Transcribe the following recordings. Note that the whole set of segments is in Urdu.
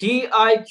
TIQ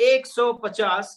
150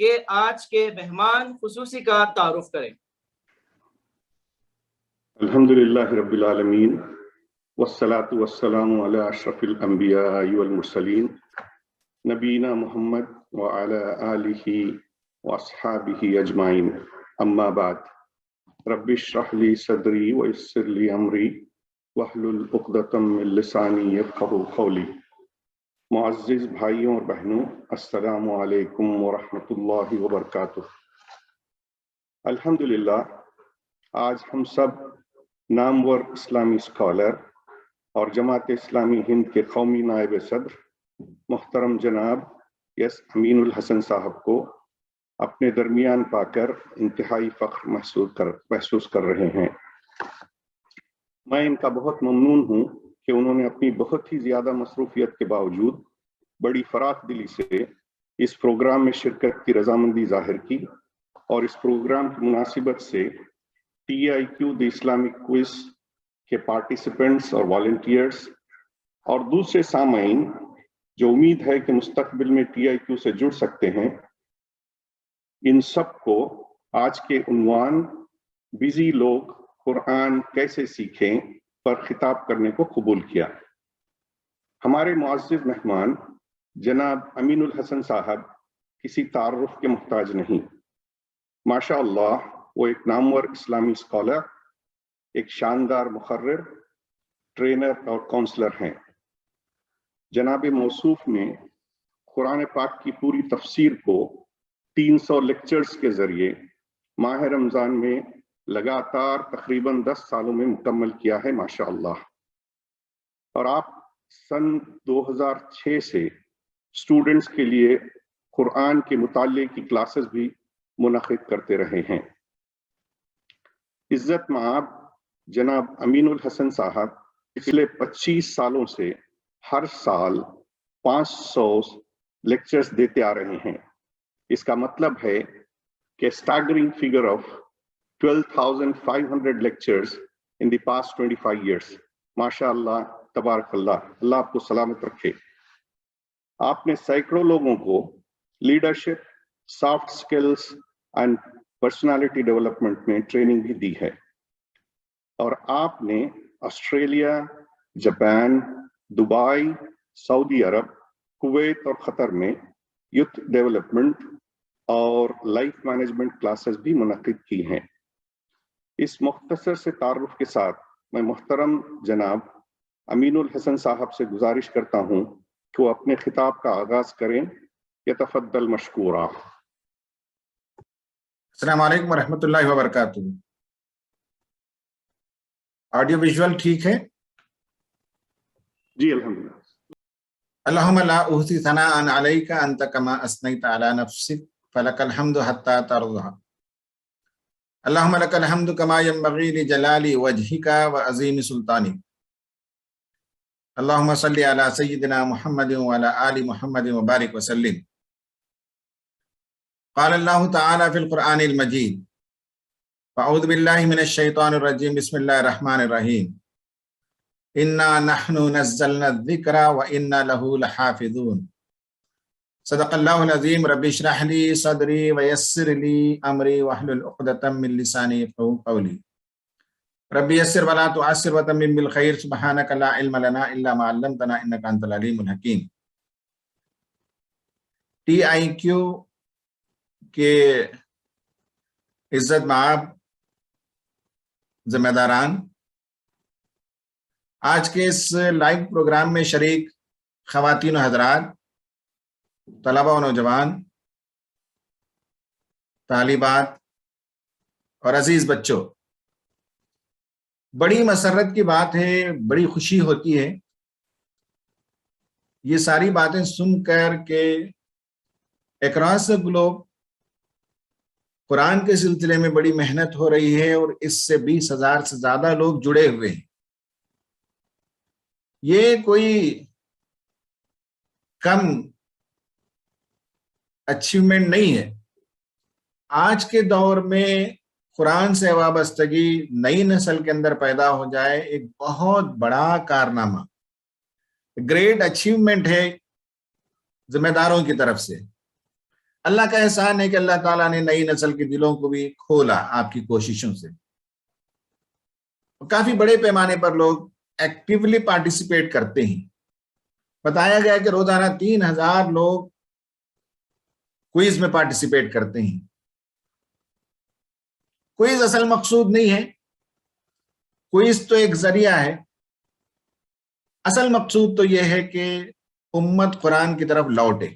کہ آج کے مہمان خصوصی کا تعارف کریں۔ الحمدللہ رب العالمین والصلاة والسلام علی اشرف الانبیاء والمرسلین نبینا محمد وعلی آلہ واصحابہ اجمعین، اما بعد، رب اشرح لی صدری ویسر لی امری واحلل عقدۃ من لسانی یفقہوا قولی۔ معزز بھائیوں اور بہنوں، السلام علیکم ورحمۃ اللہ وبرکاتہ۔ الحمدللہ آج ہم سب نامور اسلامی اسکالر اور جماعت اسلامی ہند کے قومی نائب صدر محترم جناب یس امین الحسن صاحب کو اپنے درمیان پا کر انتہائی فخر محسوس کر رہے ہیں۔ میں ان کا بہت ممنون ہوں کہ انہوں نے اپنی بہت ہی زیادہ مصروفیت کے باوجود بڑی فراخ دلی سے اس پروگرام میں شرکت کی رضامندی ظاہر کی، اور اس پروگرام کی مناسبت سے TIQ دی اسلامک کوئز کے پارٹیسپینٹس اور والنٹیئرز اور دوسرے سامعین جو امید ہے کہ مستقبل میں TIQ سے جڑ سکتے ہیں، ان سب کو آج کے عنوان بزی لوگ قرآن کیسے سیکھیں پر خطاب کرنے کو قبول کیا۔ ہمارے معزز مہمان جناب امین الحسن صاحب کسی تعارف کے محتاج نہیں۔ ماشاء اللہ وہ ایک نامور اسلامی اسکالر، ایک شاندار مقرر، ٹرینر اور کونسلر ہیں۔ جناب موصوف نے قرآن پاک کی پوری تفسیر کو 300 لیکچرز کے ذریعے ماہ رمضان میں لگاتار تقریباً 10 سالوں میں مکمل کیا ہے، ماشاء اللہ۔ اور آپ سن 2006 سے اسٹوڈنٹس کے لیے قرآن کے مطالعے کی کلاسز بھی منعقد کرتے رہے ہیں۔ عزت مآب جناب امین الحسن صاحب پچھلے 25 سالوں سے ہر سال 500 لیکچرز دیتے آ رہے ہیں۔ اس کا مطلب ہے کہ staggering figure of 12,500 lectures in the past 25 years۔ ماشاء اللہ، تبارک اللہ، اللہ آپ کو سلامت رکھے۔ آپ نے سینکڑوں لوگوں کو leadership, soft skills and personality development میں ٹریننگ بھی دی ہے، اور آپ نے آسٹریلیا، جاپان، دبئی، سعودی عرب، کویت اور قطر میں یوتھ ڈیولپمنٹ اور لائف مینجمنٹ کلاسز بھی منعقد کی ہیں۔ اس مختصر سے تعارف کے ساتھ میں محترم جناب امین الحسن صاحب سے گزارش کرتا ہوں کہ وہ اپنے خطاب کا آغاز کریں۔ یتفضل مشکورا۔ السلام علیکم ورحمۃ اللہ وبرکاتہ۔ آڈیو ویژول ٹھیک ہے؟ جی الحمدللہ۔ اللہم لا احصی ثناء علیک انت کما اثنیت علی نفسک فلک الحمد حتی ترضی۔ اللہم لک الحمد کما ینبغی لجلال وجہک وعظیم سلطانک۔ اللہم صلی علی سیدنا محمد وعلی آل محمد وبارک وسلم۔ قال اللہ تعالی فی القرآن المجید، فاعوذ باللہ من الشیطان الرجیم، بسم اللہ الرحمن الرحیم، انا نحن نزلنا الذکر وانا لہ لحافظون۔ صدق اللہ العظیم۔ رب اشرح لی صدری ویسر لی امری واحلل عقدۃ من لسانی یفقہوا قولی۔ رب یسر ولا تعسر وتمم بالخیر، سبحانک لا علم لنا الا ما علمتنا انک انت العلیم الحکیم۔ TIQ کے عزت مآب ذمہ داران، آج کے اس لائیو پروگرام میں شریک خواتین و حضرات، طلبہ و نوجوان، طالبات اور عزیز بچوں، بڑی مسرت کی بات ہے، بڑی خوشی ہوتی ہے یہ ساری باتیں سن کر کہ اکراس گلوب قرآن کے سلسلے میں بڑی محنت ہو رہی ہے، اور اس سے 20,000 سے زیادہ لوگ جڑے ہوئے ہیں۔ یہ کوئی کم اچیومنٹ نہیں ہے۔ آج کے دور میں قرآن سے وابستگی نئی نسل کے اندر پیدا ہو جائے، ایک بہت بڑا کارنامہ، گریٹ اچیومنٹ ہے ذمہ داروں کی طرف سے۔ اللہ کا احسان ہے کہ اللہ تعالیٰ نے نئی نسل کے دلوں کو بھی کھولا آپ کی کوششوں سے. کافی بڑے پیمانے پر لوگ ایکٹیولی پارٹیسپیٹ کرتے ہیں. بتایا گیا کہ روزانہ 3000 لوگ کوئز میں پارٹیسپیٹ کرتے ہیں. کوئز اصل مقصود نہیں ہے، کوئز تو ایک ذریعہ ہے. اصل مقصود تو یہ ہے کہ امت قرآن کی طرف لوٹے،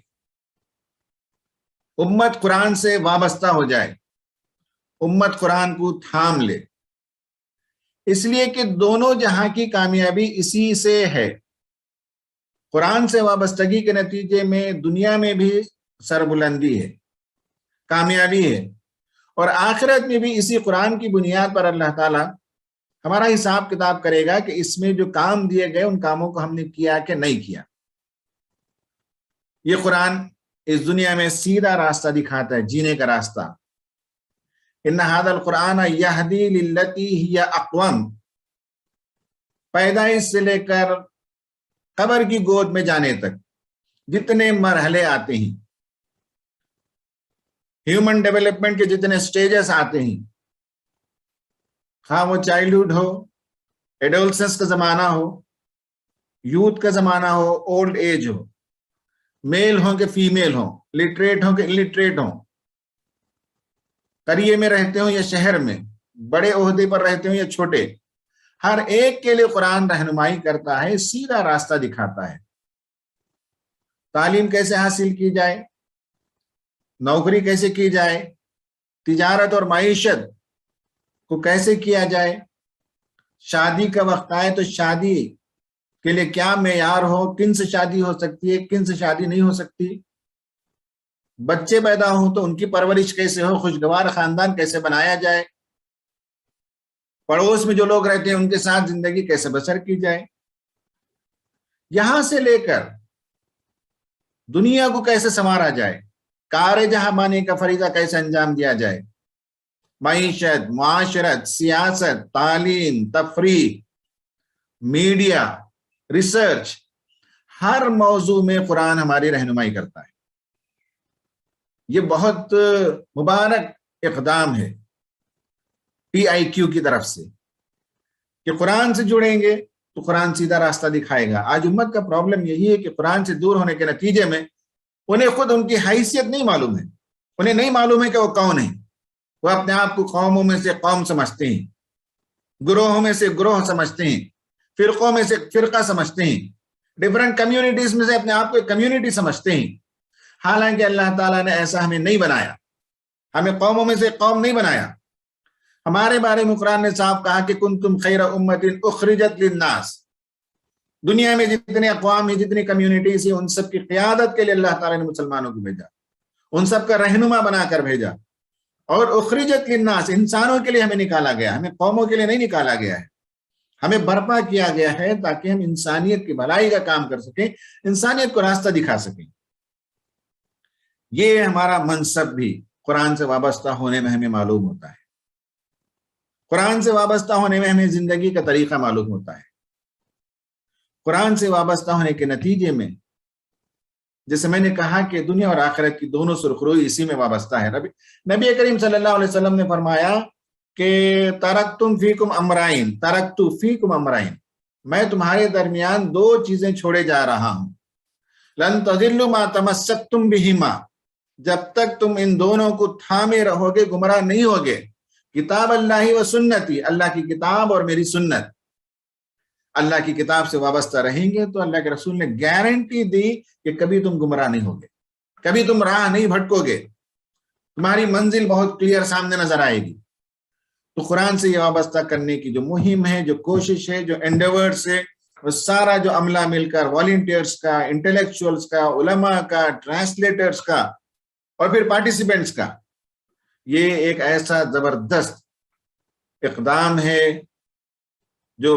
امت قرآن سے وابستہ ہو جائے، امت قرآن کو تھام لے. اس لیے کہ دونوں جہاں کی کامیابی اسی سے ہے. قرآن سے وابستگی کے نتیجے میں دنیا میں بھی سربلندی ہے، کامیابی ہے، اور آخرت میں بھی اسی قرآن کی بنیاد پر اللہ تعالیٰ ہمارا حساب کتاب کرے گا کہ اس میں جو کام دیے گئے ان کاموں کو ہم نے کیا کہ نہیں کیا. یہ قرآن اس دنیا میں سیدھا راستہ دکھاتا ہے، جینے کا راستہ. ان ھذا القرآن یہدی للتی ہی اقوم. پیدائش سے لے کر قبر کی گود میں جانے تک جتنے مرحلے آتے ہیں، ہیومن ڈیولپمنٹ کے جتنے سٹیجز آتے ہیں، خواہ وہ چائلڈہڈ ہو، ایڈولسنس کا زمانہ ہو، یوتھ کا زمانہ ہو، اولڈ ایج ہو، میل ہوں کہ فیمیل ہوں، لٹریٹ ہوں کہ الٹریٹ ہوں، قریے میں رہتے ہوں یا شہر میں، بڑے عہدے پر رہتے ہوں یا چھوٹے، ہر ایک کے لیے قرآن رہنمائی کرتا ہے، سیدھا راستہ دکھاتا ہے. تعلیم کیسے حاصل کی جائے، نوکری کیسے کی جائے، تجارت اور معیشت کو کیسے کیا جائے، شادی کا وقت آئے تو شادی کے لیے کیا معیار ہو، کن سے شادی ہو سکتی ہے، کن سے شادی نہیں ہو سکتی، بچے پیدا ہوں تو ان کی پرورش کیسے ہو، خوشگوار خاندان کیسے بنایا جائے، پڑوس میں جو لوگ رہتے ہیں ان کے ساتھ زندگی کیسے بسر کی جائے، یہاں سے لے کر دنیا کو کیسے سنوارا جائے، کار جہاں بانی کا فریضہ کیسے انجام دیا جائے، معیشت، معاشرت، سیاست، تعلیم، تفریح، میڈیا، ریسرچ، ہر موضوع میں قرآن ہماری رہنمائی کرتا ہے. یہ بہت مبارک اقدام ہے PIQ کی طرف سے کہ قرآن سے جڑیں گے تو قرآن سیدھا راستہ دکھائے گا. آج امت کا پرابلم یہی ہے کہ قرآن سے دور ہونے کے نتیجے میں انہیں خود ان کی حیثیت نہیں معلوم ہے، انہیں نہیں معلوم ہے کہ وہ کون ہیں. وہ اپنے آپ کو قوموں میں سے قوم سمجھتے ہیں، گروہوں میں سے گروہ سمجھتے ہیں، فرقوں میں سے فرقہ سمجھتے ہیں، ڈفرنٹ کمیونٹیز میں سے اپنے آپ کو ایک کمیونٹی سمجھتے ہیں. حالانکہ اللہ تعالیٰ نے ایسا ہمیں نہیں بنایا، ہمیں قوموں میں سے قوم نہیں بنایا. ہمارے بارے میں قرآن نے صاحب کہا کہ کنتم خیر امت اخرجت للناس. دنیا میں جتنے اقوام ہیں، جتنی کمیونٹیز ہیں، ان سب کی قیادت کے لیے اللہ تعالیٰ نے مسلمانوں کو بھیجا، ان سب کا رہنما بنا کر بھیجا. اور اخرجت للناس، انسانوں کے لیے ہمیں نکالا گیا، ہمیں قوموں کے لیے نہیں نکالا گیا ہے. ہمیں برپا کیا گیا ہے تاکہ ہم انسانیت کی بھلائی کا کام کر سکیں، انسانیت کو راستہ دکھا سکیں. یہ ہمارا منصب بھی قرآن سے وابستہ ہونے میں ہمیں معلوم ہوتا ہے، قرآن سے وابستہ ہونے میں ہمیں زندگی کا طریقہ معلوم ہوتا ہے. قرآن سے وابستہ ہونے کے نتیجے میں جیسے میں نے کہا کہ دنیا اور آخرت کی دونوں سرخروئی اسی میں وابستہ ہے. نبی کریم صلی اللہ علیہ وسلم نے فرمایا کہ ترکتم فیکم امرائن، ترکتو فیکم امرائن، میں تمہارے درمیان 2 چیزیں چھوڑے جا رہا ہوں. لن تضلوا ما تمسکتم بہما، جب تک تم ان دونوں کو تھامے رہو گے گمراہ نہیں ہوگے. کتاب اللہ و سنتی، اللہ کی کتاب اور میری سنت. اللہ کی کتاب سے وابستہ رہیں گے تو اللہ کے رسول نے گارنٹی دی کہ کبھی تم گمراہ نہیں ہوگے، کبھی تم راہ نہیں بھٹکو گے، تمہاری منزل بہت کلیئر سامنے نظر آئے گی. تو قرآن سے یہ وابستہ کرنے کی جو مہم ہے، جو کوشش ہے، جو انڈیورس ہے، وہ سارا جو عملہ مل کر والنٹیئرس کا، انٹلیکچوئلس کا، علماء کا، ٹرانسلیٹرز کا اور پھر پارٹیسپینٹس کا، یہ ایک ایسا زبردست اقدام ہے جو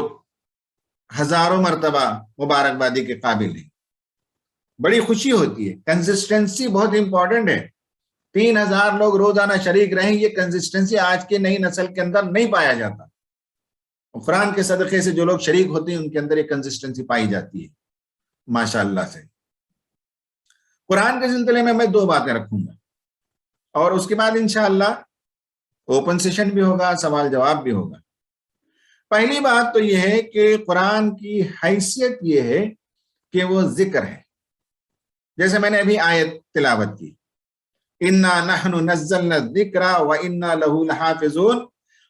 ہزاروں مرتبہ مبارکبادی کے قابل ہے. بڑی خوشی ہوتی ہے. کنسسٹنسی بہت امپورٹنٹ ہے. 3000 لوگ روزانہ شریک رہیں، یہ کنسسٹنسی آج کے نئی نسل کے اندر نہیں پایا جاتا. قرآن کے صدقے سے جو لوگ شریک ہوتے ہیں ان کے اندر یہ کنسسٹنسی پائی جاتی ہے ماشاء اللہ سے. قرآن کے سلسلے میں 2 باتیں رکھوں گا. اور اس کے بعد انشاءاللہ اوپن سیشن بھی ہوگا, سوال جواب بھی ہوگا. پہلی بات تو یہ ہے کہ قرآن کی حیثیت یہ ہے کہ وہ ذکر ہے. جیسے میں نے ابھی آیت تلاوت کی, اِنَّا نَحْنُ نَزَّلْنَا الذِّكْرَ وَإِنَّا لَهُ لَحَافِظُونَ,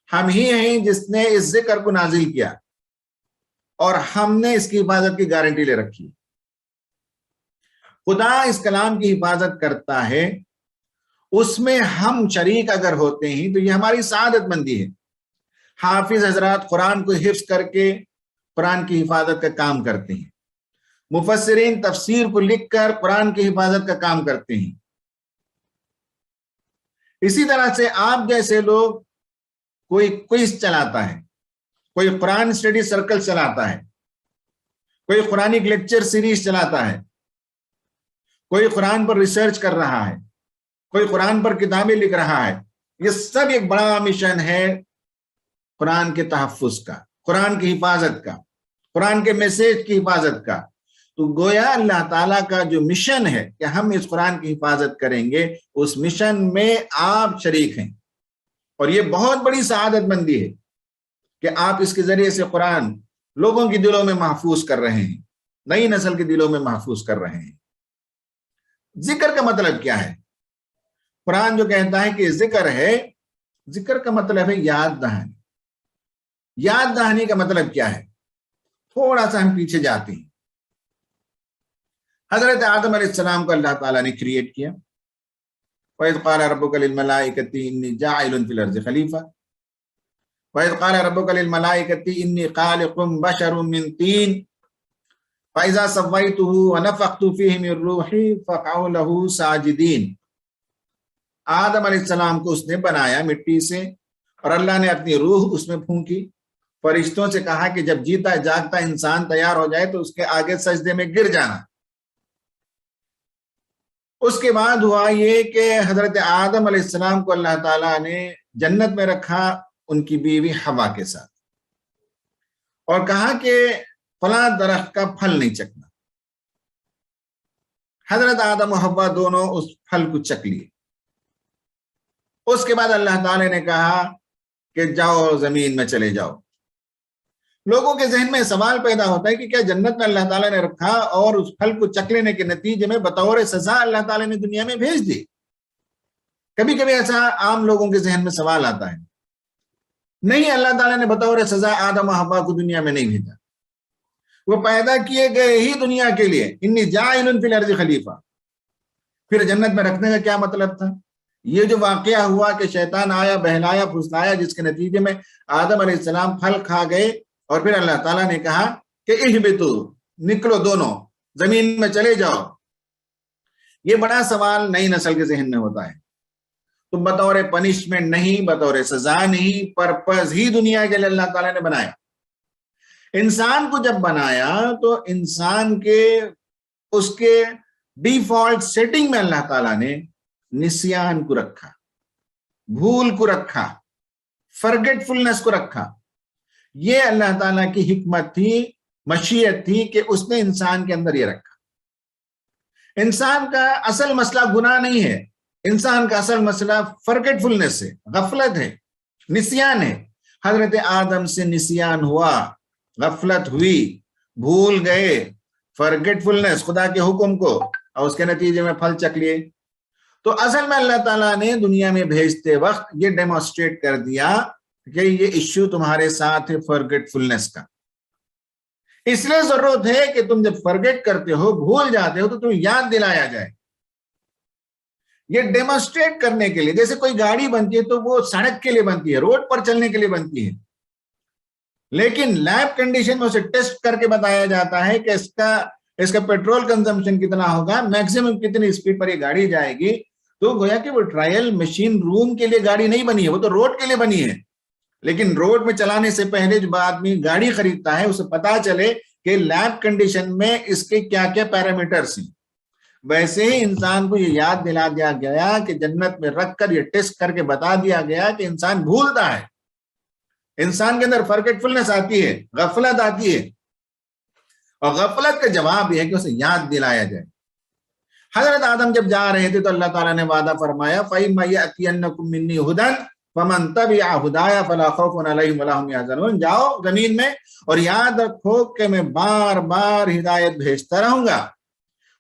ہم ہی ہیں جس نے اس ذکر کو نازل کیا اور ہم نے اس کی حفاظت کی گارنٹی لے رکھی. خدا اس کلام کی حفاظت کرتا ہے, اس میں ہم شریک اگر ہوتے ہیں تو یہ ہماری سعادت مندی ہے. حافظ حضرات قرآن کو حفظ کر کے قرآن کی حفاظت کا کام کرتے ہیں, مفسرین تفسیر کو لکھ کر قرآن کی حفاظت کا کام کرتے ہیں. اسی طرح سے آپ جیسے لوگ, کوئی کوئز چلاتا ہے, کوئی قرآن اسٹڈی سرکل چلاتا ہے, کوئی قرآنک لیکچر سیریز چلاتا ہے, کوئی قرآن پر ریسرچ کر رہا ہے, کوئی قرآن پر کتابیں لکھ رہا ہے, یہ سب ایک بڑا مشن ہے قرآن کے تحفظ کا, قرآن کی حفاظت کا, قرآن کے میسیج کی حفاظت کا. تو گویا اللہ تعالیٰ کا جو مشن ہے کہ ہم اس قرآن کی حفاظت کریں گے, اس مشن میں آپ شریک ہیں. اور یہ بہت بڑی سعادت مندی ہے کہ آپ اس کے ذریعے سے قرآن لوگوں کی دلوں میں محفوظ کر رہے ہیں, نئی نسل کے دلوں میں محفوظ کر رہے ہیں. ذکر کا مطلب کیا ہے؟ قرآن جو کہتا ہے کہ ذکر ہے, ذکر کا مطلب ہے یاد دہانی. یاد دہانی کا مطلب کیا ہے؟ تھوڑا سا ہم پیچھے جاتے ہیں. حضرت آدم علیہ السلام کو اللہ تعالیٰ نے کریٹ کیا. وَإِذْ قَالَ رَبُّكَ لِلْمَلَائِكَةِ إِنِّي جَاعِلٌ فِي الْأَرْضِ خَلِيفَةً وَإِذْ قَالَ رَبُّكَ لِلْمَلَائِكَةِ إِنِّي خَالِقٌ بَشَرٌ مِّن طِينٍ فَإِذَا سَوَّيْتُهُ وَنَفَخْتُ فِيهِ مِن رُّوحِي فَقَعُوا لَهُ سَاجِدِينَ. آدم علیہ السلام کو اس نے بنایا مٹی سے, اور اللہ نے اپنی روح اس میں پھونکی. فرشتوں سے کہا کہ جب جیتا جاگتا انسان تیار ہو جائے تو اس کے آگے سجدے میں گر جانا. اس کے بعد ہوا یہ کہ حضرت آدم علیہ السلام کو اللہ تعالیٰ نے جنت میں رکھا ان کی بیوی حوا کے ساتھ, اور کہا کہ فلاں درخت کا پھل نہیں چکنا. حضرت آدم و حوا دونوں اس پھل کو چک لیے. اس کے بعد اللہ تعالیٰ نے کہا کہ جاؤ زمین میں چلے جاؤ. لوگوں کے ذہن میں سوال پیدا ہوتا ہے کہ کیا جنت میں اللہ تعالیٰ نے رکھا اور اس پھل کو چک لینے کے نتیجے میں بطور سزا اللہ تعالیٰ نے دنیا میں بھیج دی؟ کبھی کبھی ایسا عام لوگوں کے ذہن میں سوال آتا ہے. نہیں, اللہ تعالیٰ نے بطور سزا آدم و حوا کو دنیا میں نہیں بھیجا. وہ پیدا کیے گئے ہی دنیا کے لیے. انی جاعل فی الارض خلیفہ. پھر جنت میں رکھنے کا کیا مطلب تھا؟ یہ جو واقعہ ہوا کہ شیطان آیا, بہلایا, پھسلایا, جس کے نتیجے میں آدم علیہ السلام پھل کھا گئے, اور پھر اللہ تعالیٰ نے کہا کہ اہبطوا, نکلو دونوں, زمین میں چلے جاؤ. یہ بڑا سوال نئی نسل کے ذہن میں ہوتا ہے. تو بطور پنشمنٹ نہیں, بطور سزا نہیں, پرپز ہی دنیا کے لیے اللہ تعالیٰ نے بنایا. انسان کو جب بنایا تو انسان کے اس کے ڈیفالٹ سیٹنگ میں اللہ تعالیٰ نے نسیان کو رکھا, بھول کو رکھا, فرگیٹ فلنس کو رکھا. یہ اللہ تعالیٰ کی حکمت تھی, مشیت تھی کہ اس نے انسان کے اندر یہ رکھا. انسان کا اصل مسئلہ گناہ نہیں ہے, انسان کا اصل مسئلہ فرگیٹ فلنس ہے, غفلت ہے, نسیان ہے. حضرت آدم سے نسیان ہوا, غفلت ہوئی, بھول گئے, فرگیٹ فلنس خدا کے حکم کو, اور اس کے نتیجے میں پھل چک لیے. تو اصل میں اللہ تعالیٰ نے دنیا میں بھیجتے وقت یہ ڈیمونسٹریٹ کر دیا کہ یہ ایشو تمہارے ساتھ ہے فرگیٹ فلنس کا. اس لیے ضرورت ہے کہ تم جب فرگیٹ کرتے ہو, بھول جاتے ہو, تو تمہیں یاد دلایا جائے. یہ ڈیمونسٹریٹ کرنے کے لیے, جیسے کوئی گاڑی بنتی ہے تو وہ سڑک کے لیے بنتی ہے, روڈ پر چلنے کے لیے بنتی ہے, لیکن لیب کنڈیشن میں اسے ٹیسٹ کر کے بتایا جاتا ہے کہ اس کا پیٹرول کنزمپشن کتنا ہوگا, میکسیمم کتنی اسپیڈ پر یہ گاڑی جائے گی. تو گویا کہ وہ ٹرائل مشین روم کے لیے گاڑی نہیں بنی ہے, وہ تو روڈ کے لیے بنی ہے. لیکن روڈ میں چلانے سے پہلے جو آدمی گاڑی خریدتا ہے اسے پتا چلے کہ لیب کنڈیشن میں اس کے کیا کیا پیرامیٹرز ہیں. ویسے ہی انسان کو یہ یاد دلا دیا گیا کہ جنت میں رکھ کر یہ ٹیسٹ کر کے بتا دیا گیا کہ انسان بھولتا ہے, انسان کے اندر فرگیٹ فلنس آتی ہے, غفلت آتی ہے, اور غفلت کا جواب یہ ہے کہ اسے یاد دلایا جائے. حضرت آدم جب جا رہے تھے تو اللہ تعالیٰ نے وعدہ فرمایا فَإِمَّا يَأْتِيَنَّكُم مِّنِّي هُدًى فَمَن تَبِعَ هُدَايَ فَلَا خَوْفٌ عَلَيْهِمْ وَلَا هُمْ يَحْزَنُونَ۔ جاؤ زمین میں اور یاد رکھو کہ میں بار بار ہدایت بھیجتا رہوں گا،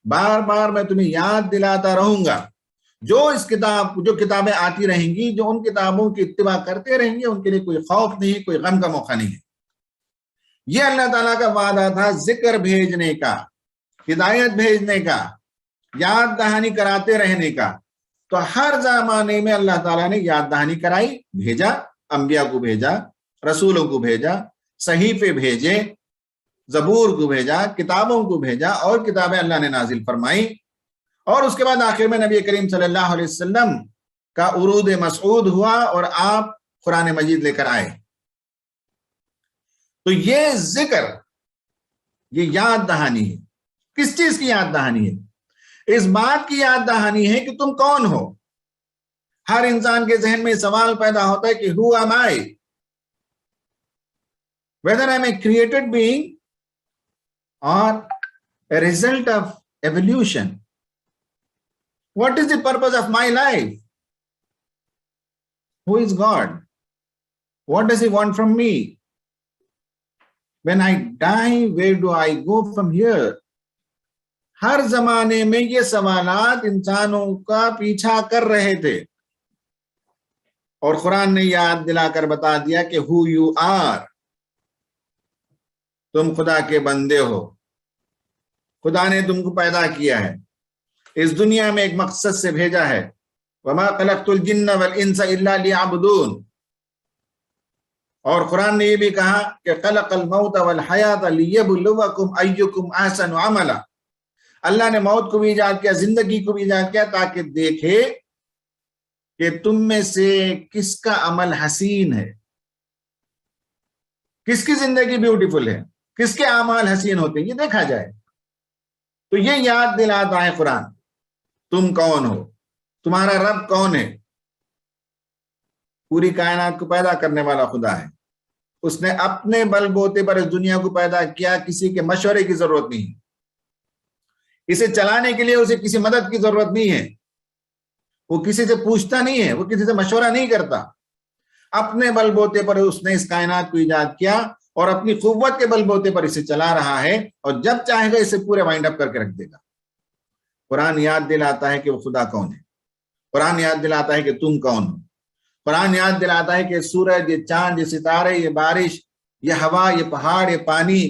بار بار میں تمہیں یاد دلاتا رہوں گا۔ جو کتابیں آتی رہیں گی، جو ان کتابوں کی اتباع کرتے رہیں گے، ان کے لیے کوئی خوف نہیں، کوئی غم کا موقع نہیں ہے۔ یہ اللہ تعالیٰ کا وعدہ تھا ذکر بھیجنے کا، ہدایت بھیجنے کا، یاد دہانی کراتے رہنے کا۔ تو ہر زمانے میں اللہ تعالیٰ نے یاد دہانی کرائی، بھیجا، انبیاء کو بھیجا، رسولوں کو بھیجا، صحیفے بھیجے، زبور کو بھیجا، کتابوں کو بھیجا، اور کتابیں اللہ نے نازل فرمائی۔ اور اس کے بعد آخر میں نبی کریم صلی اللہ علیہ وسلم کا عروج مسعود ہوا اور آپ قرآن مجید لے کر آئے۔ تو یہ ذکر، یہ یاد دہانی ہے۔ کس چیز کی یاد دہانی ہے؟ اس بات کی یاد دہانی ہے کہ تم کون ہو۔ ہر انسان کے ذہن میں سوال پیدا ہوتا ہے کہ who am I? Whether I am a created being or a result of evolution. What is the purpose of my life? Who is God? What does He want from me? When I die, where do I go from here? ہر زمانے میں یہ سوالات انسانوں کا پیچھا کر رہے تھے، اور قرآن نے یاد دلا کر بتا دیا کہ who you are، تم خدا کے بندے ہو، خدا نے تم کو پیدا کیا ہے، اس دنیا میں ایک مقصد سے بھیجا ہے۔ وَمَا خَلَقْتُ الْجِنَّ وَالْإِنسَ إِلَّا لِيَعْبُدُونَ۔ اور قرآن نے یہ بھی کہا کہ خَلَقَ الْمَوْتَ وَالْحَيَاةَ لِيَبْلُوَكُمْ أَيُّكُمْ أَحْسَنُ عَمَلًا۔ اللہ نے موت کو بھی ایجاد کیا، زندگی کو بھی ایجاد کیا، تاکہ دیکھے کہ تم میں سے کس کا عمل حسین ہے، کس کی زندگی بیوٹیفل ہے، کس کے اعمال حسین ہوتے ہیں، یہ دیکھا جائے۔ تو یہ یاد دلاتا ہے قرآن، تم کون ہو، تمہارا رب کون ہے۔ پوری کائنات کو پیدا کرنے والا خدا ہے، اس نے اپنے بل بوتے پر اس دنیا کو پیدا کیا، کسی کے مشورے کی ضرورت نہیں ہے، اسے چلانے کے لیے اسے کسی مدد کی ضرورت نہیں ہے، وہ کسی سے پوچھتا نہیں ہے، وہ کسی سے مشورہ نہیں کرتا، اپنے بل بوتے پر اس نے اس کائنات کو ایجاد کیا اور اپنی قوت کے بل بوتے پر اسے چلا رہا ہے، اور جب چاہے گا اسے پورے وائنڈ اپ کر کے رکھ دے گا۔ قرآن یاد دلاتا ہے کہ وہ خدا کون ہے، قرآن یاد دلاتا ہے کہ تم کون ہو، قرآن یاد دلاتا ہے کہ سورج، یہ چاند، یہ ستارے، یہ بارش، یہ ہوا، یہ پہاڑ، یہ پانی،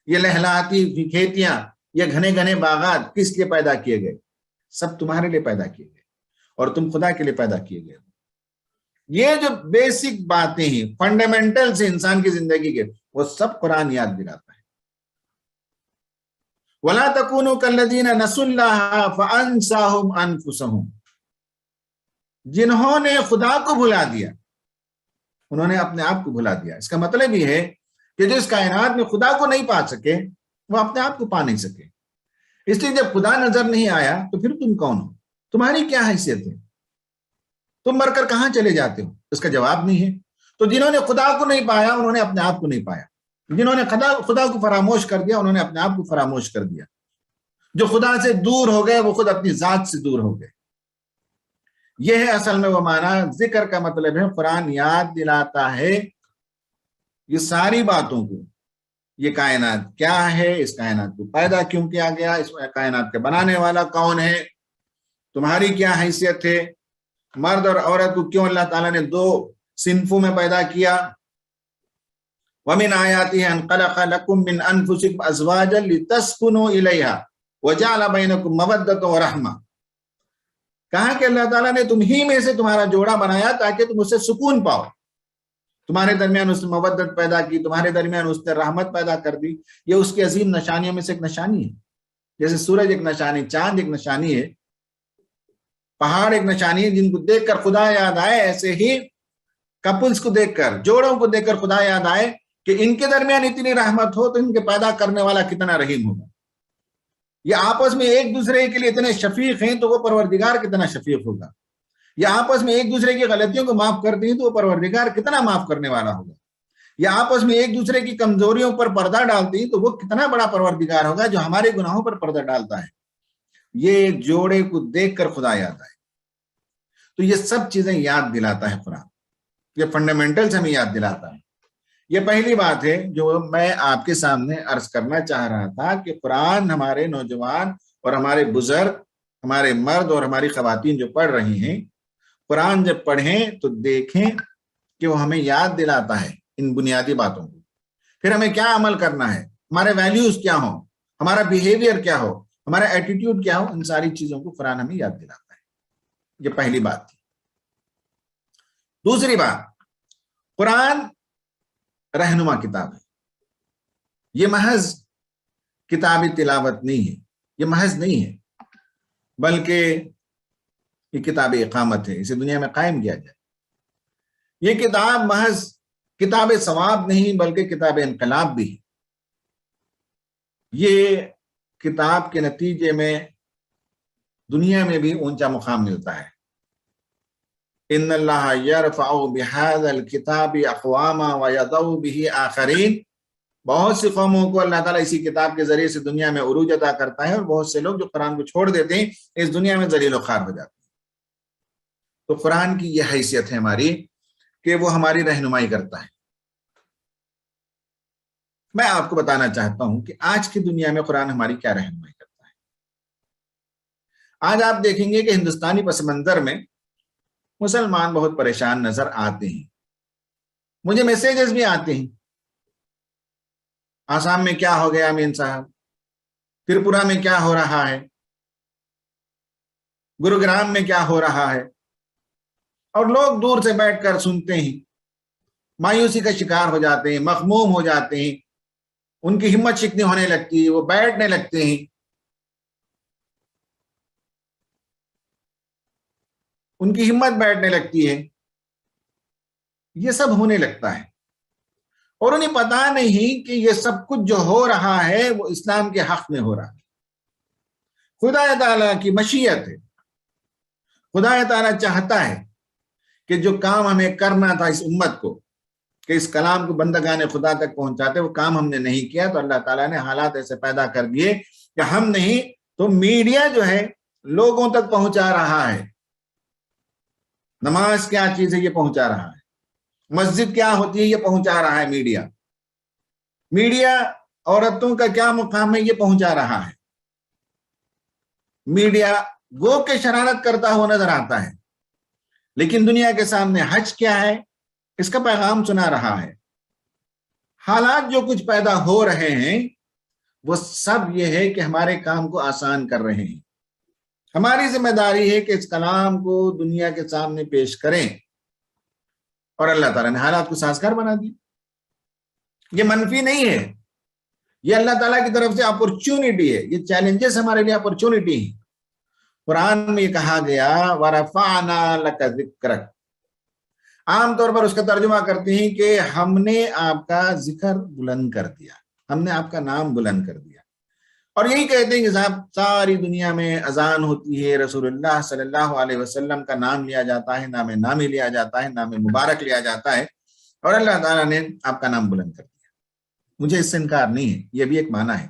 یہ لہلاتی کھیتیاں، یہ گھنے گھنے باغات کس لیے پیدا کیے گئے؟ سب تمہارے لیے پیدا کیے گئے، اور تم خدا کے لیے پیدا کیے گئے۔ یہ جو بیسک باتیں ہیں، فنڈامنٹلز انسان کی زندگی کے، وہ سب قرآن یاد دلاتا ہے۔ وَلَا تَكُونُوا كَالَّذِينَ نَسُوا اللَّهَ فَأَنسَاهُمْ أَنفُسَهُمْ۔ جنہوں نے خدا کو بھلا دیا، انہوں نے اپنے آپ کو بھلا دیا۔ اس کا مطلب یہ ہے کہ جو اس کائنات میں خدا کو نہیں پا سکے، وہ اپنے آپ کو پا نہیں سکے۔ اس لیے جب خدا نظر نہیں آیا تو پھر تم کون ہو، تمہاری کیا حیثیت ہے، تم مر کر کہاں چلے جاتے ہو؟ اس کا جواب نہیں ہے۔ تو جنہوں نے خدا کو نہیں پایا، انہوں نے اپنے آپ کو نہیں پایا۔ جنہوں نے خدا کو فراموش کر دیا، انہوں نے اپنے آپ کو فراموش کر دیا۔ جو خدا سے دور ہو گئے، وہ خود اپنی ذات سے دور ہو گئے۔ یہ ہے اصل میں وہ معنی۔ ذکر کا مطلب ہے قرآن یاد دلاتا ہے یہ ساری باتوں کو، یہ کائنات کیا ہے، اس کائنات کو پیدا کیوں کیا گیا، اس کائنات کے بنانے والا کون ہے، تمہاری کیا حیثیت ہے، مرد اور عورت کو کیوں اللہ تعالیٰ نے دو صنفوں میں پیدا کیا۔ وَمِنْ آيَاتِهِ أَنْ خَلَقَ لَكُم مِّنْ أَنفُسِكُمْ أَزْوَاجًا لِتَسْكُنُوا إِلَيْهَا وَجَعَلَ بَيْنَكُم مَّوَدَّةً وَرَحْمَةً۔ کہا کہ اللہ تعالیٰ نے تم ہی میں سے تمہارا جوڑا بنایا تاکہ تم اس سے سکون پاؤ، تمہارے درمیان اس نے مودت پیدا کی، تمہارے درمیان اس نے رحمت پیدا کر دی۔ یہ اس کی عظیم نشانیوں میں سے ایک نشانی ہے۔ جیسے سورج ایک نشانی، چاند ایک نشانی ہے، پہاڑ ایک نشانی ہے، جن کو دیکھ کر خدا یاد آئے، ایسے ہی کپلز کو دیکھ کر، جوڑوں کو دیکھ کر خدا یاد آئے کہ ان کے درمیان اتنی رحمت ہو تو ان کے پیدا کرنے والا کتنا رحیم ہوگا۔ یہ آپس میں ایک دوسرے کے لیے اتنے شفیق ہیں تو وہ پروردگار کتنا شفیق ہوگا۔ یہ آپس میں ایک دوسرے کی غلطیوں کو معاف کرتے ہیں تو وہ پروردگار کتنا معاف کرنے والا ہوگا۔ یہ آپس میں ایک دوسرے کی کمزوریوں پر پردہ ڈالتے ہیں تو وہ کتنا بڑا پروردگار ہوگا جو ہمارے گناہوں پر پردہ ڈالتا ہے۔ یہ جوڑے کو دیکھ کر خدا یاد آئے. تو یہ سب چیزیں یاد دلاتا ہے قرآن، یہ فنڈامنٹلز ہمیں یاد دلاتا ہے. یہ پہلی بات ہے جو میں آپ کے سامنے عرض کرنا چاہ رہا تھا کہ قرآن ہمارے نوجوان اور ہمارے بزرگ، ہمارے مرد اور ہماری خواتین جو پڑھ رہی ہیں، قرآن جب پڑھیں تو دیکھیں کہ وہ ہمیں یاد دلاتا ہے ان بنیادی باتوں کو. پھر ہمیں کیا عمل کرنا ہے، ہمارے ویلیوز کیا ہوں، ہمارا بیہیویئر کیا ہو، ہمارا ایٹیٹیوڈ کیا ہو، ان ساری چیزوں کو قرآن ہمیں یاد دلاتا ہے. یہ پہلی بات تھی. دوسری بات، قرآن رہنما کتاب ہے. یہ محض کتاب تلاوت نہیں ہے، یہ محض نہیں ہے، بلکہ یہ کتاب اقامت ہے، اسے دنیا میں قائم کیا جائے. یہ کتاب محض کتاب ثواب نہیں بلکہ کتاب انقلاب بھی ہے. یہ کتاب کے نتیجے میں دنیا میں بھی اونچا مقام ملتا ہے. ان اللہ یرفع بہذا الکتاب اقواما ویضع بہ آخرین. بہت سی قوموں کو اللہ تعالیٰ اسی کتاب کے ذریعے سے دنیا میں عروج عطا کرتا ہے، اور بہت سے لوگ جو قرآن کو چھوڑ دیتے ہیں اس دنیا میں ذلیل و خوار ہو جاتے ہیں. تو قرآن کی یہ حیثیت ہے ہماری کہ وہ ہماری رہنمائی کرتا ہے. میں آپ کو بتانا چاہتا ہوں کہ آج کی دنیا میں قرآن ہماری کیا رہنمائی کرتا ہے. آج آپ دیکھیں گے کہ ہندوستانی پس منظر میں مسلمان بہت پریشان نظر آتے ہیں. مجھے میسیجز بھی آتے ہیں، آسام میں کیا ہو گیا امین صاحب، تریپورہ میں کیا ہو رہا ہے، گروگرام میں کیا ہو رہا ہے، اور لوگ دور سے بیٹھ کر سنتے ہیں، مایوسی کا شکار ہو جاتے ہیں، مغموم ہو جاتے ہیں، ان کی ہمت شکنی ہونے لگتی ہے، وہ بیٹھنے لگتے ہیں، ان کی ہمت بیٹھنے لگتی ہے. یہ سب ہونے لگتا ہے اور انہیں پتا نہیں کہ یہ سب کچھ جو ہو رہا ہے وہ اسلام کے حق میں ہو رہا ہے. خدا تعالیٰ کی مشیت ہے، خدا تعالیٰ چاہتا ہے کہ جو کام ہمیں کرنا تھا اس امت کو، کہ اس کلام کو بندگان خدا تک پہنچاتے، وہ کام ہم نے نہیں کیا. تو اللہ تعالیٰ نے حالات ایسے پیدا کر دیے کہ ہم نہیں تو میڈیا جو ہے لوگوں تک پہنچا رہا ہے. نماز کیا چیز ہے یہ پہنچا رہا ہے، مسجد کیا ہوتی ہے یہ پہنچا رہا ہے میڈیا. میڈیا عورتوں کا کیا مقام ہے یہ پہنچا رہا ہے. میڈیا گو کے شرارت کرتا ہوا نظر آتا ہے، لیکن دنیا کے سامنے حج کیا ہے اس کا پیغام سنا رہا ہے. حالات جو کچھ پیدا ہو رہے ہیں وہ سب یہ ہے کہ ہمارے کام کو آسان کر رہے ہیں. ہماری ذمہ داری ہے کہ اس کلام کو دنیا کے سامنے پیش کریں، اور اللہ تعالیٰ نے حالات کو سازگار بنا دی. یہ منفی نہیں ہے، یہ اللہ تعالیٰ کی طرف سے اپورچونٹی ہے. یہ چیلنجز ہمارے لیے اپورچونٹی ہیں. قرآن میں یہ کہا گیا وَرَفَعْنَا لَكَ ذِكْرَكَ، عام طور پر اس کا ترجمہ کرتے ہیں کہ ہم نے آپ کا ذکر بلند کر دیا، ہم نے آپ کا نام بلند کر دیا. اور یہی کہتے ہیں کہ صاحب ساری دنیا میں اذان ہوتی ہے، رسول اللہ صلی اللہ علیہ وسلم کا نام لیا جاتا ہے، نام نامی لیا جاتا ہے، نام مبارک لیا جاتا ہے، اور اللہ تعالیٰ نے آپ کا نام بلند کر دیا. مجھے اس سے انکار نہیں ہے، یہ بھی ایک معنی ہے.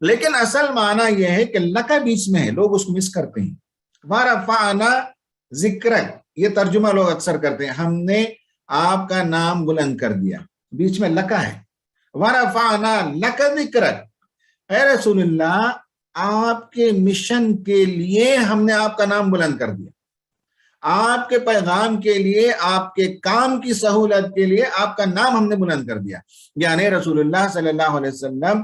لیکن اصل معنی یہ ہے کہ لکا بیچ میں ہے، لوگ اس کو مس کرتے ہیں. وَرَفَعْنَا ذِكْرَكَ یہ ترجمہ لوگ اکثر کرتے ہیں، ہم نے آپ کا نام بلند کر دیا، بیچ میں لکا ہے. وَرَفَعْنَا لَكَ ذِكْرَكَ، اے رسول اللہ آپ کے مشن کے لیے ہم نے آپ کا نام بلند کر دیا. آپ کے پیغام کے لیے، آپ کے کام کی سہولت کے لیے آپ کا نام ہم نے بلند کر دیا. یعنی رسول اللہ صلی اللہ علیہ وسلم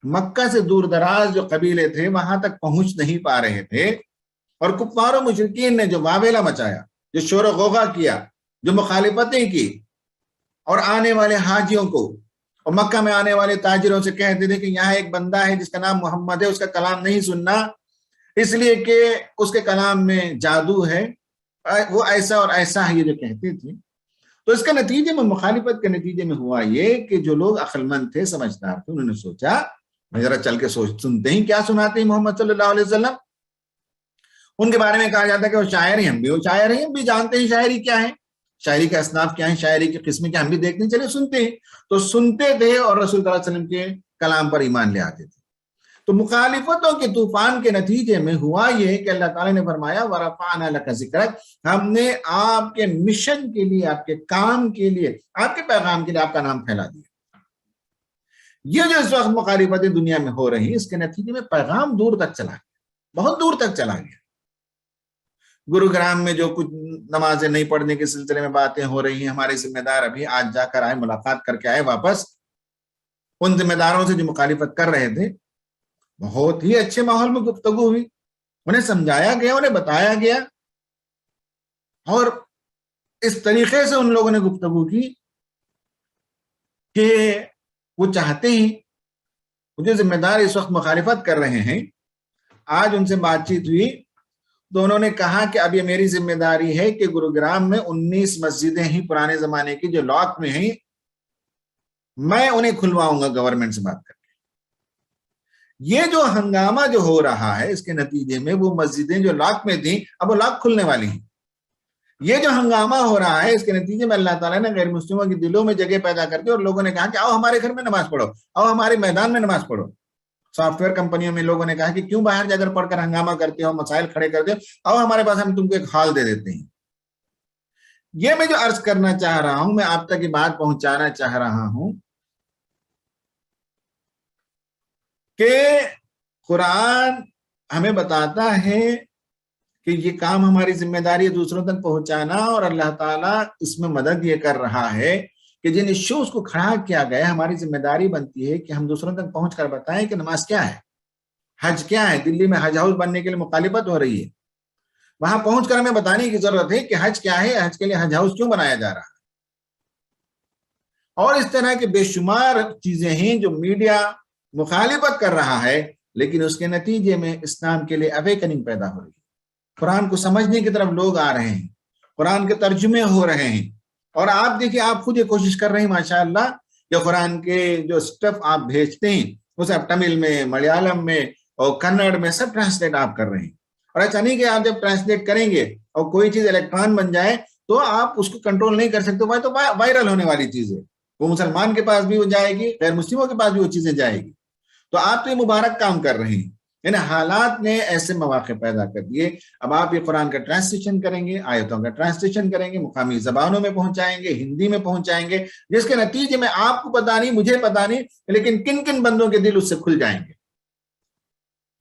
مکہ سے دور دراز جو قبیلے تھے وہاں تک پہنچ نہیں پا رہے تھے، اور کفار و مشرکین نے جو واویلا مچایا، جو شور و غوغا کیا، جو مخالفتیں کی، اور آنے والے حاجیوں کو اور مکہ میں آنے والے تاجروں سے کہتے تھے کہ یہاں ایک بندہ ہے جس کا نام محمد ہے، اس کا کلام نہیں سننا اس لیے کہ اس کے کلام میں جادو ہے، وہ ایسا اور ایسا ہے، یہ جو کہتے تھے. تو اس کے نتیجے میں، مخالفت کے نتیجے میں ہوا یہ کہ جو لوگ عقل مند تھے، سمجھدار تھے، انہوں نے سوچا ذرا چل کے سنتے ہیں کیا سناتے ہیں محمد صلی اللہ علیہ وسلم. ان کے بارے میں کہا جاتا ہے کہ وہ شاعر ہیں، ہم بھی وہ شاعر ہیں، ہم بھی جانتے ہیں شاعری کیا ہے، شاعری کا اصناف کیا ہے، شاعری کی قسمیں کیا، ہم بھی دیکھنے چلے سنتے ہیں. تو سنتے تھے اور رسول صلی اللہ علیہ وسلم کے کلام پر ایمان لے آتے تھے. تو مخالفتوں کے طوفان کے نتیجے میں ہوا یہ کہ اللہ تعالیٰ نے فرمایا وَرَفَعْنَا لَكَ ذِكْرَكَ، ہم نے آپ کے مشن کے لیے، آپ کے کام کے لیے، آپ کے پیغام کے لیے آپ کا نام پھیلا دیا۔ یہ جو اس وقت مخالفتیں دنیا میں ہو رہی ہیں، اس کے نتیجے میں پیغام دور تک چلا گیا، بہت دور تک چلا گیا۔ گروگرام میں جو کچھ نمازیں نہیں پڑھنے کے سلسلے میں باتیں ہو رہی ہیں، ہمارے ذمہ دار ابھی آج جا کر آئے، ملاقات کر کے آئے واپس، ان ذمہ داروں سے جو مخالفت کر رہے تھے، بہت ہی اچھے ماحول میں گفتگو ہوئی، انہیں سمجھایا گیا، انہیں بتایا گیا، اور اس طریقے سے ان لوگوں نے گفتگو کی کہ وہ چاہتے ہیں، وہ جو ذمہ دار اس وقت مخالفت کر رہے ہیں، آج ان سے بات چیت ہوئی تو انہوں نے کہا کہ اب یہ میری ذمہ داری ہے کہ گروگرام میں 19 مسجدیں ہیں پرانے زمانے کی جو لاک میں ہیں، میں انہیں کھلواؤں گا گورنمنٹ سے بات کر کے۔ یہ جو ہنگامہ جو ہو رہا ہے، اس کے نتیجے میں وہ مسجدیں جو لاک میں تھیں اب وہ لاک کھلنے والی ہیں۔ یہ جو ہنگامہ ہو رہا ہے، اس کے نتیجے میں اللہ تعالیٰ نے غیر مسلموں کے دلوں میں جگہ پیدا کر دی، اور لوگوں نے کہا کہ آؤ ہمارے گھر میں نماز پڑھو، آؤ ہمارے میدان میں نماز پڑھو۔ سافٹ ویئر کمپنیوں میں لوگوں نے کہا کہ کیوں باہر جا کر پڑھ کر ہنگامہ کرتے ہو، مسائل کھڑے کرتے ہو، آؤ ہمارے پاس، ہم تم کو ایک ہال دے دیتے ہیں۔ یہ میں جو عرض کرنا چاہ رہا ہوں، میں آپ تک یہ بات پہنچانا چاہ رہا ہوں کہ قرآن ہمیں بتاتا ہے کہ یہ کام ہماری ذمہ داری ہے دوسروں تک پہنچانا، اور اللہ تعالیٰ اس میں مدد یہ کر رہا ہے کہ جن ایشوز کو کھڑا کیا گیا، ہماری ذمہ داری بنتی ہے کہ ہم دوسروں تک پہنچ کر بتائیں کہ نماز کیا ہے، حج کیا ہے۔ دلی میں حج ہاؤس بننے کے لیے مخالفت ہو رہی ہے، وہاں پہنچ کر ہمیں بتانے کی ضرورت ہے کہ حج کیا ہے، حج کے لیے حج ہاؤس کیوں بنایا جا رہا ہے۔ اور اس طرح کے بے شمار چیزیں ہیں جو میڈیا مخالفت کر رہا ہے، لیکن اس کے نتیجے میں اسلام کے لیے اویکننگ پیدا ہو رہی ہے، قرآن کو سمجھنے کی طرف لوگ آ رہے ہیں، قرآن کے ترجمے ہو رہے ہیں۔ اور آپ دیکھیں، آپ خود یہ کوشش کر رہے ہیں ماشاءاللہ کہ قرآن کے جو سٹف آپ بھیجتے ہیں اسے آپ تمل میں، ملیالم میں اور کنڑ میں سب ٹرانسلیٹ آپ کر رہے ہیں۔ اور ایسا نہیں کہ آپ جب ٹرانسلیٹ کریں گے اور کوئی چیز الیکٹران بن جائے تو آپ اس کو کنٹرول نہیں کر سکتے، وہ تو وائرل ہونے والی چیز ہے، وہ مسلمان کے پاس بھی وہ جائے گی، غیر مسلموں کے پاس بھی وہ چیزیں جائے گی۔ تو آپ تو یہ مبارک کام کر رہے ہیں، یعنی حالات نے ایسے مواقع پیدا کر دیے۔ اب آپ یہ قرآن کا ٹرانسلیشن کریں گے، آیتوں کا ٹرانسلیشن کریں گے، مقامی زبانوں میں پہنچائیں گے، ہندی میں پہنچائیں گے، جس کے نتیجے میں آپ کو پتہ نہیں، مجھے پتہ نہیں، لیکن کن کن بندوں کے دل اس سے کھل جائیں گے،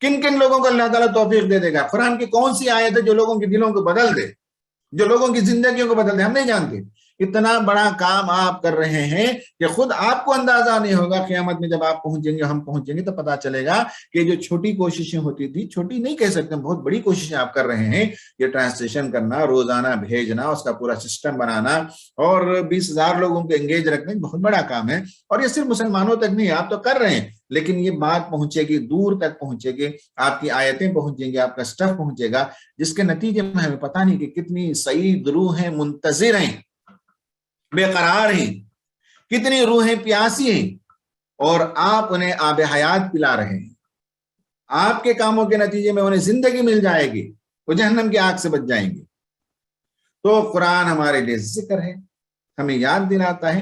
کن کن لوگوں کو اللہ تعالیٰ توفیق دے دے گا۔ قرآن کی کون سی آیت ہے جو لوگوں کے دلوں کو بدل دے، جو لوگوں کی زندگیوں کو بدل دے، ہم نہیں جانتے۔ اتنا بڑا کام آپ کر رہے ہیں کہ خود آپ کو اندازہ نہیں ہوگا، قیامت میں جب آپ پہنچیں گے، ہم پہنچیں گے، تو پتا چلے گا کہ جو چھوٹی کوششیں ہوتی تھی، چھوٹی نہیں کہہ سکتے، بہت بڑی کوششیں آپ کر رہے ہیں، یہ ٹرانسلیشن کرنا، روزانہ بھیجنا، اس کا پورا سسٹم بنانا اور 20,000 لوگوں کو انگیج رکھنا بہت بڑا کام ہے۔ اور یہ صرف مسلمانوں تک نہیں، آپ تو کر رہے ہیں، لیکن یہ بات پہنچے گی، دور تک پہنچے گی، آپ کی آیتیں پہنچیں گی، آپ کا سٹف پہنچے گا، جس کے نتیجے میں ہمیں پتہ نہیں کہ کتنی سعید روحیں منتظر ہیں، بے قرار ہیں، کتنی روحیں پیاسی ہیں، اور آپ انہیں آب حیات پلا رہے ہیں۔ آپ کے کاموں کے نتیجے میں انہیں زندگی مل جائے گی، وہ جہنم کی آگ سے بچ جائیں گے۔ تو قرآن ہمارے لیے ذکر ہے، ہمیں یاد دلاتا ہے،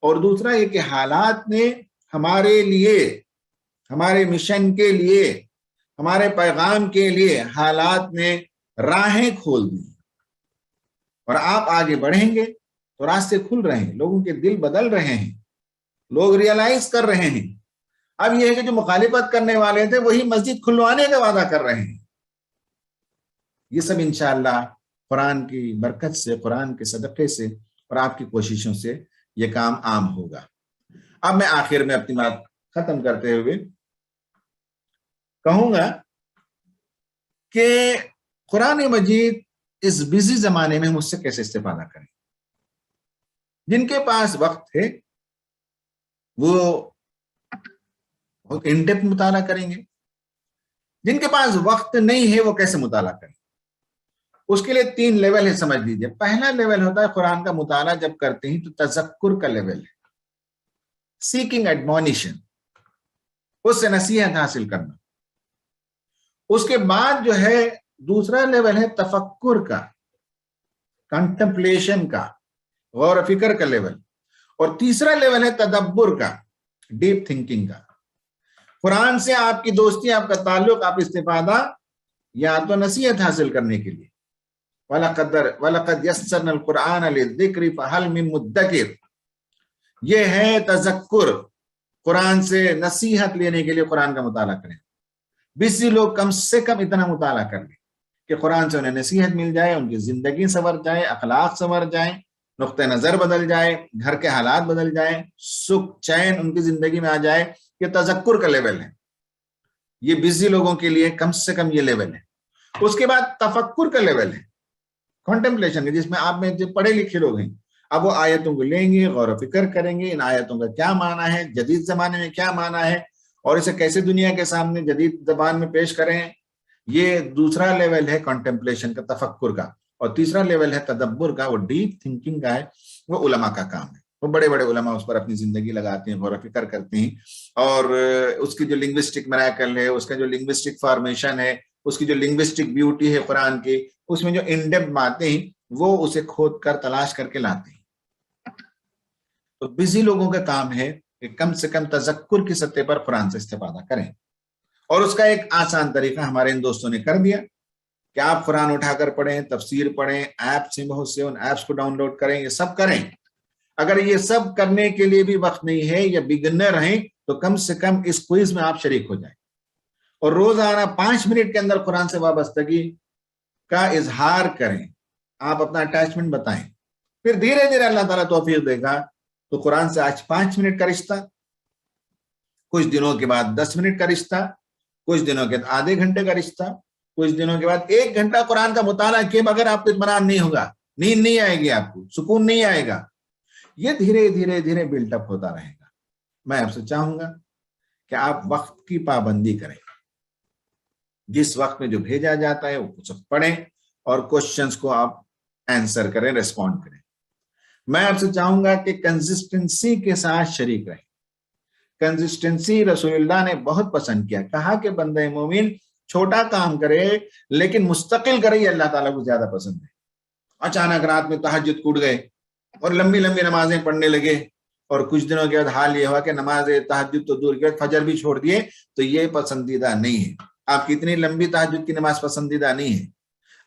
اور دوسرا یہ کہ حالات نے ہمارے لیے، ہمارے مشن کے لیے، ہمارے پیغام کے لیے حالات نے راہیں کھول دی، اور آپ آگے بڑھیں گے تو راستے کھل رہے ہیں، لوگوں کے دل بدل رہے ہیں، لوگ ریئلائز کر رہے ہیں۔ اب یہ ہے کہ جو مخالفت کرنے والے تھے وہی مسجد کھلوانے کا وعدہ کر رہے ہیں۔ یہ سب انشاءاللہ قرآن کی برکت سے، قرآن کے صدقے سے اور آپ کی کوششوں سے یہ کام عام ہوگا۔ اب میں آخر میں اپنی بات ختم کرتے ہوئے کہوں گا کہ قرآن مجید اس بزی زمانے میں ہم اس سے کیسے استفادہ کریں۔ جن کے پاس وقت ہے وہ بہت ان ڈیپتھ مطالعہ کریں گے، جن کے پاس وقت نہیں ہے وہ کیسے مطالعہ کریں۔ اس کے لیے 3 لیول ہے، سمجھ لیجئے۔ پہلا لیول ہوتا ہے قرآن کا مطالعہ جب کرتے ہیں تو تذکر کا لیول ہے، سیکنگ ایڈمونیشن، اس سے نصیحت حاصل کرنا۔ اس کے بعد جو ہے دوسرا لیول ہے تفکر کا، کنٹمپلیشن کا، غور و فکر کا لیول، اور تیسرا لیول ہے تدبر کا، ڈیپ تھنکنگ کا۔ قرآن سے آپ کی دوستی، آپ کا تعلق، آپ استفادہ یا تو نصیحت حاصل کرنے کے لیے، وَلَقَدْ يَسَّرْنَا الْقُرْآنَ لِلذِّكْرِ فَهَلْ مِن مُدَّكِرٍ، یہ ہے تذکر، قرآن سے نصیحت لینے کے لیے قرآن کا مطالعہ کریں۔ بزی لوگ کم سے کم اتنا مطالعہ کر لیں کہ قرآن سے انہیں نصیحت مل جائے، ان کی زندگی سنور جائے، اخلاق سنور جائیں، نقطہ نظر بدل جائے، گھر کے حالات بدل جائیں، سکھ چین ان کی زندگی میں آ جائے۔ یہ تذکر کا لیول ہے، یہ بزی لوگوں کے لیے کم سے کم یہ لیول ہے۔ اس کے بعد تفکر کا لیول ہے، کنٹمپلیشن، جس میں آپ میں جو پڑھے لکھے لوگ ہیں اب وہ آیتوں کو لیں گے، غور و فکر کریں گے، ان آیتوں کا کیا معنی ہے، جدید زمانے میں کیا معنی ہے، اور اسے کیسے دنیا کے سامنے جدید زبان میں پیش کریں۔ یہ دوسرا لیول ہے کنٹمپلیشن کا، تفکر کا۔ اور تیسرا لیول ہے تدبر کا، وہ ڈیپ تھنکنگ کا ہے، وہ علماء کا کام ہے۔ وہ بڑے بڑے علماء اس پر اپنی زندگی لگاتے ہیں، غور و فکر کرتے ہیں، اور اس کی جو لنگوسٹک میراکل ہے، اس کا جو لنگوسٹک فارمیشن ہے، اس کی جو لنگوسٹک بیوٹی ہے قرآن کی، اس میں جو ان ڈیپتھ باتیں ہیں وہ اسے کھود کر تلاش کر کے لاتے ہیں۔ تو بزی لوگوں کا کام ہے کہ کم سے کم تذکر کی سطح پر قرآن سے استفادہ کریں، اور اس کا ایک آسان طریقہ ہمارے ان دوستوں نے کر دیا کہ آپ قرآن اٹھا کر پڑھیں، تفسیر پڑھیں، ایپس ہیں بہت سے، ان ایپس کو ڈاؤن لوڈ کریں، یہ سب کریں۔ اگر یہ سب کرنے کے لیے بھی وقت نہیں ہے یا بگنر ہیں تو کم سے کم اس کوئز میں آپ شریک ہو جائیں، اور روزانہ 5 منٹ کے اندر قرآن سے وابستگی کا اظہار کریں، آپ اپنا اٹیچمنٹ بتائیں، پھر دھیرے دھیرے اللہ تعالیٰ توفیق دے گا تو قرآن سے آج 5 منٹ کا رشتہ، کچھ دنوں کے بعد 10 منٹ کا رشتہ، کچھ دنوں کے بعد آدھے گھنٹے کا رشتہ، کچھ دنوں کے بعد 1 گھنٹہ قرآن کا مطالعہ کیے بغیر آپ کو اطمینان نہیں ہوگا، نیند نہیں آئے گی، آپ کو سکون نہیں آئے گا۔ یہ دھیرے دھیرے دھیرے بلٹ اپ ہوتا رہے گا۔ میں آپ سے چاہوں گا کہ آپ وقت کی پابندی کریں، جس وقت میں جو بھیجا جاتا ہے وہ کچھ پڑھیں، اور کوشچنز کو آپ آنسر کریں، ریسپونڈ کریں۔ میں آپ سے چاہوں گا کہ کنسسٹنسی کے ساتھ شریک رہیں۔ کنسسٹنسی رسول اللہ نے بہت پسند کیا، کہا کہ بندہ مومن چھوٹا کام کرے لیکن مستقل کرے، یہ اللہ تعالیٰ کو زیادہ پسند ہے۔ اچانک رات میں تہجد ٹوٹ گئے اور لمبی لمبی نمازیں پڑھنے لگے، اور کچھ دنوں کے بعد حال یہ ہوا کہ نماز تہجد تو دور کے بعد فجر بھی چھوڑ دیے، تو یہ پسندیدہ نہیں ہے۔ آپ کی اتنی لمبی تہجد کی نماز پسندیدہ نہیں ہے۔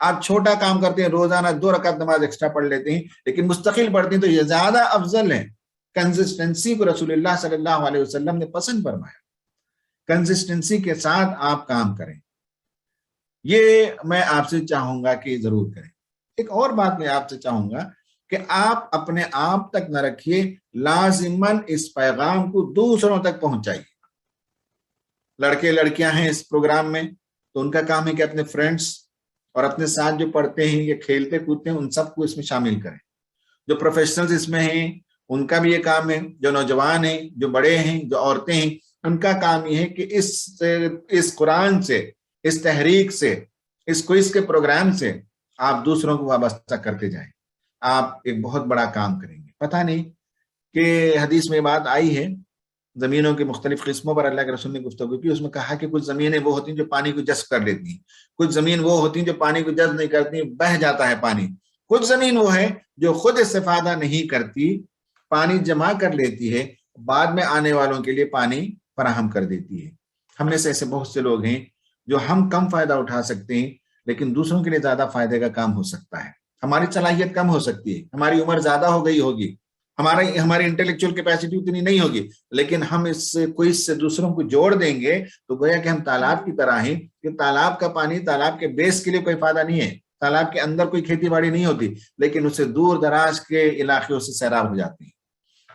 آپ چھوٹا کام کرتے ہیں، روزانہ 2 رکعت نماز ایکسٹرا پڑھ لیتے ہیں لیکن مستقل پڑھتے ہیں، تو یہ زیادہ افضل ہے۔ کنسسٹنسی کو رسول اللہ صلی اللہ علیہ وسلم نے پسند فرمایا، کنسسٹنسی کے ساتھ آپ کام کریں، یہ میں آپ سے چاہوں گا کہ ضرور کریں۔ ایک اور بات میں آپ سے چاہوں گا کہ آپ اپنے آپ تک نہ رکھیے، لازماً اس پیغام کو دوسروں تک پہنچائیے۔ لڑکے لڑکیاں ہیں اس پروگرام میں تو ان کا کام ہے کہ اپنے فرینڈس اور اپنے ساتھ جو پڑھتے ہیں یا کھیلتے کودتے ہیں ان سب کو اس میں شامل کریں۔ جو پروفیشنلز اس میں ہیں ان کا بھی یہ کام ہے، جو نوجوان ہیں، جو بڑے ہیں، جو عورتیں ہیں، ان کا کام یہ ہے کہ اس قرآن سے، اس تحریک سے، اس کوئز کے پروگرام سے آپ دوسروں کو وابستہ کرتے جائیں۔ آپ ایک بہت بڑا کام کریں گے۔ پتہ نہیں کہ حدیث میں بات آئی ہے، زمینوں کے مختلف قسموں پر اللہ کے رسول نے گفتگو کی، اس میں کہا کہ کچھ زمینیں وہ ہوتی ہیں جو پانی کو جذب کر لیتی ہیں، کچھ زمین وہ ہوتی ہیں جو پانی کو جذب نہیں کرتی، بہہ جاتا ہے پانی، کچھ زمین وہ ہے جو خود استفادہ نہیں کرتی، پانی جمع کر لیتی ہے، بعد میں آنے والوں کے لیے پانی فراہم کر دیتی ہے۔ ہم میں سے ایسے بہت سے لوگ ہیں جو ہم کم فائدہ اٹھا سکتے ہیں لیکن دوسروں کے لیے زیادہ فائدے کا کام ہو سکتا ہے۔ ہماری صلاحیت کم ہو سکتی ہے، ہماری عمر زیادہ ہو گئی ہوگی، ہماری انٹلیکچوئل کیپیسٹی اتنی نہیں ہوگی، لیکن ہم اس سے کوئی سے دوسروں کو جوڑ دیں گے تو گویا کہ ہم تالاب کی طرح ہیں کہ تالاب کا پانی تالاب کے بیس کے لیے کوئی فائدہ نہیں ہے، تالاب کے اندر کوئی کھیتی باڑی نہیں ہوتی، لیکن اسے دور دراز کے علاقوں سے سیراب ہو جاتی ہے۔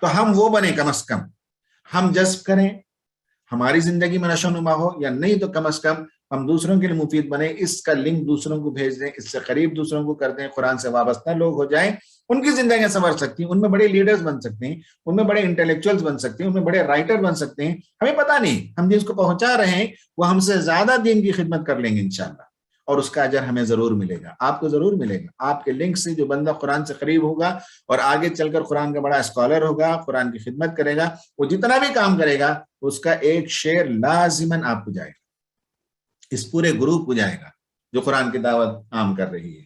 تو ہم وہ بنیں، کم از کم ہم جذب کریں، ہماری زندگی میں نشو نما ہو، یا نہیں تو کم از کم ہم دوسروں کے لیے مفید بنیں، اس کا لنک دوسروں کو بھیج دیں، اس سے قریب دوسروں کو کر دیں، قرآن سے وابستہ لوگ ہو جائیں، ان کی زندگیاں سنور سکتی ہیں، ان میں بڑے لیڈرز بن سکتے ہیں، ان میں بڑے انٹلیکچوئلز بن سکتے ہیں، ان میں بڑے رائٹر بن سکتے ہیں۔ ہمیں پتہ نہیں، ہم جس کو پہنچا رہے ہیں وہ ہم سے زیادہ دین کی خدمت کر لیں گے انشاءاللہ، اور اس کا اجر ہمیں ضرور ملے گا، آپ کو ضرور ملے گا۔ آپ کے لنک سے جو بندہ قرآن سے قریب ہوگا اور آگے چل کر قرآن کا بڑا اسکالر ہوگا، قرآن کی خدمت کرے گا، وہ جتنا بھی کام کرے گا اس کا ایک شیئر لازماً آپ کو جائے گا، اس پورے گروپ کو جائے گا جو قرآن کی دعوت عام کر رہی ہے۔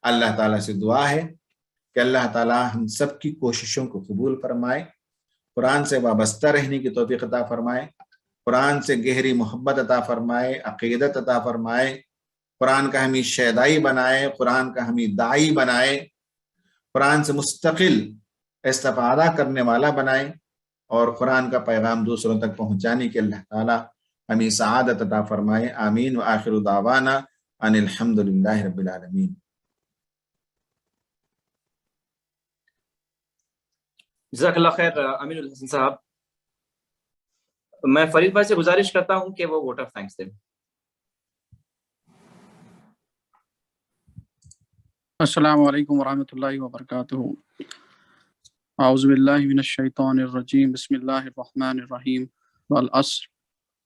اللہ تعالیٰ سے دعا ہے کہ اللہ تعالیٰ ہم سب کی کوششوں کو قبول فرمائے، قرآن سے وابستہ رہنے کی توفیق عطا فرمائے، قرآن سے گہری محبت عطا فرمائے، عقیدت عطا فرمائے، قرآن کا ہمیں شیدائی بنائے، قرآن کا ہمیں داعی بنائے، قرآن سے مستقل استفادہ کرنے والا بنائے، اور قرآن کا پیغام دوسروں تک پہنچانے کے اللہ تعالیٰ ہمیں سعادت عطا فرمائے۔ آمین وآخر دعوانا ان الحمد للہ رب العالمین۔ جزاک اللہ خیر امین الحسن صاحب۔ میں فرید بھائی سے گزارش کرتا ہوں کہ وہ ووٹ آف تھینکس دیں۔ السلام علیکم ورحمۃ اللہ وبرکاتہ۔ اعوذ باللہ من الشیطان الرجیم، بسم اللہ الرحمن الرحیم۔ والعصر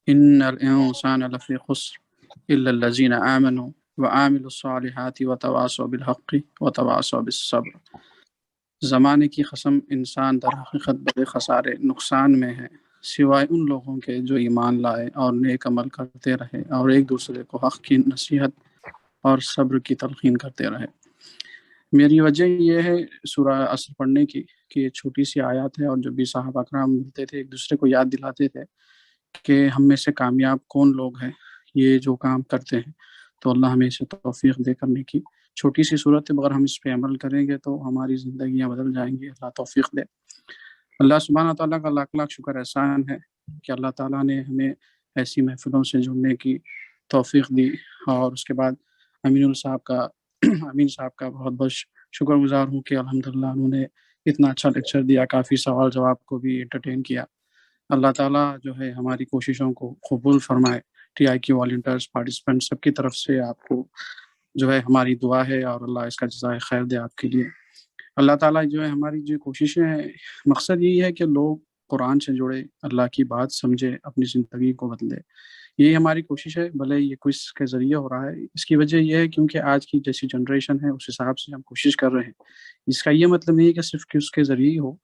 ان الانسان لفی خسر الا الذین آمنوا وعملوا الصالحات وتواصوا بالحق وتواصوا بالصبر۔ زمانے کی قسم، انسان در حقیقت بڑے خسارے نقصان میں ہے، سوائے ان لوگوں کے جو ایمان لائے اور نیک عمل کرتے رہے اور ایک دوسرے کو حق کی نصیحت اور صبر کی تلقین کرتے رہے۔ میری وجہ یہ ہے سورہ عصر پڑھنے کی کہ یہ چھوٹی سی آیات ہے، اور جو بھی صحابہ کرام ملتے تھے ایک دوسرے کو یاد دلاتے تھے کہ ہم میں سے کامیاب کون لوگ ہیں یہ جو کام کرتے ہیں، تو اللہ ہمیں اسے توفیق دے کرنے کی۔ چھوٹی سی صورت ہے، مگر ہم اس پہ عمل کریں گے تو ہماری زندگیاں بدل جائیں گی۔ اللہ توفیق دے۔ اللہ سبحانہ تعالیٰ کا لاکھ لاکھ شکر احسان ہے کہ اللہ تعالیٰ نے ہمیں ایسی محفلوں سے جڑنے کی توفیق دی، اور اس کے بعد امین صاحب کا بہت بہت شکر گزار ہوں کہ الحمدللہ انہوں نے اتنا اچھا لیکچر دیا، کافی سوال جواب کو بھی انٹرٹین کیا۔ اللہ تعالیٰ جو ہے ہماری کوششوں کو قبول فرمائے۔ ٹی آئی کی والنٹیئرز، پارٹیسپینٹ، سب کی طرف سے آپ کو جو ہے ہماری دعا ہے، اور اللہ اس کا جزائے خیر دے آپ کے لیے۔ اللہ تعالیٰ جو ہے ہماری جو کوششیں ہیں، مقصد یہی ہے کہ لوگ قرآن سے جڑے، اللہ کی بات سمجھے، اپنی زندگی کو بدلے۔ یہی ہماری کوشش ہے، بھلے یہ کوئز کے ذریعے ہو رہا ہے۔ اس کی وجہ یہ ہے کیونکہ آج کی جیسی جنریشن ہے اس حساب سے ہم کوشش کر رہے ہیں۔ اس کا یہ مطلب نہیں ہے کہ صرف کہ اس کے ذریعے ہی ہو،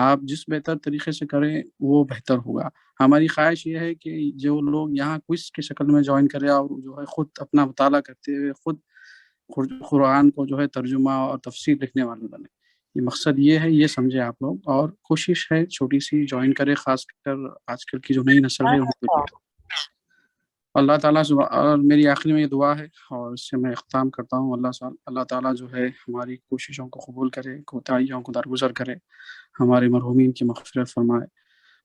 آپ جس بہتر طریقے سے کریں وہ بہتر ہوگا۔ ہماری خواہش یہ ہے کہ جو لوگ یہاں کوئز کی شکل میں جوائن کریں اور جو ہے خود اپنا مطالعہ کرتے ہوئے خود قرآن کو جو ہے ترجمہ اور تفسیر لکھنے والے بنے۔ یہ مقصد یہ ہے، یہ سمجھے آپ لوگ، اور کوشش ہے چھوٹی سی جوائن کرے، خاص کر آج کل کی جو نئی نسل ہے ان کو۔ اللہ تعالیٰ اور میری آخری میں یہ دعا ہے اور اس سے میں اختتام کرتا ہوں، اللہ تعالیٰ جو ہے ہماری کوششوں کو قبول کرے، کوتاہیوں کو درگزر کرے، ہمارے مرحومین کی مغفرت فرمائے۔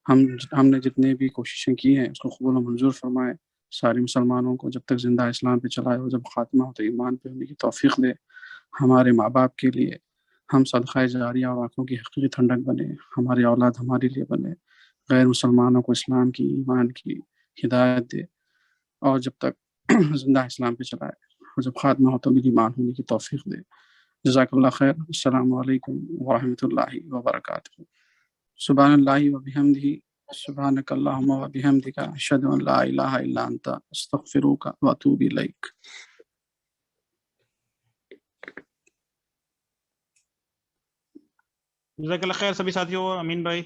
ہم نے جتنے بھی کوششیں کی ہیں اس کو قبول و منظور فرمائے۔ سارے مسلمانوں کو جب تک زندہ اسلام پہ چلائے اور جب خاتمہ ہو تو ایمان پہ ہونے کی توفیق دے۔ ہمارے ماں باپ کے لیے ہم صدقہ جاریہ اور آنکھوں کی حقیقی ٹھنڈک بنے، ہماری اولاد ہمارے لیے بنے، غیر مسلمانوں کو اسلام کی، ایمان کی ہدایت دے، اور جب تک زندہ اسلام پہ چلائے، اور جب خاتمہ ہو تو میری ایمان ہونے کی توفیق دے۔ جزاک اللہ خیر۔ السلام علیکم ورحمۃ اللہ وبرکاتہ۔ سبحان اللہ وبحمدہ، سبحانک اللہم وبحمدک، اشہد ان لا الہ الا انت، استغفرک واتوب الیک۔ جزاک اللہ خیر سبھی ساتھیوں۔ امین بھائی۔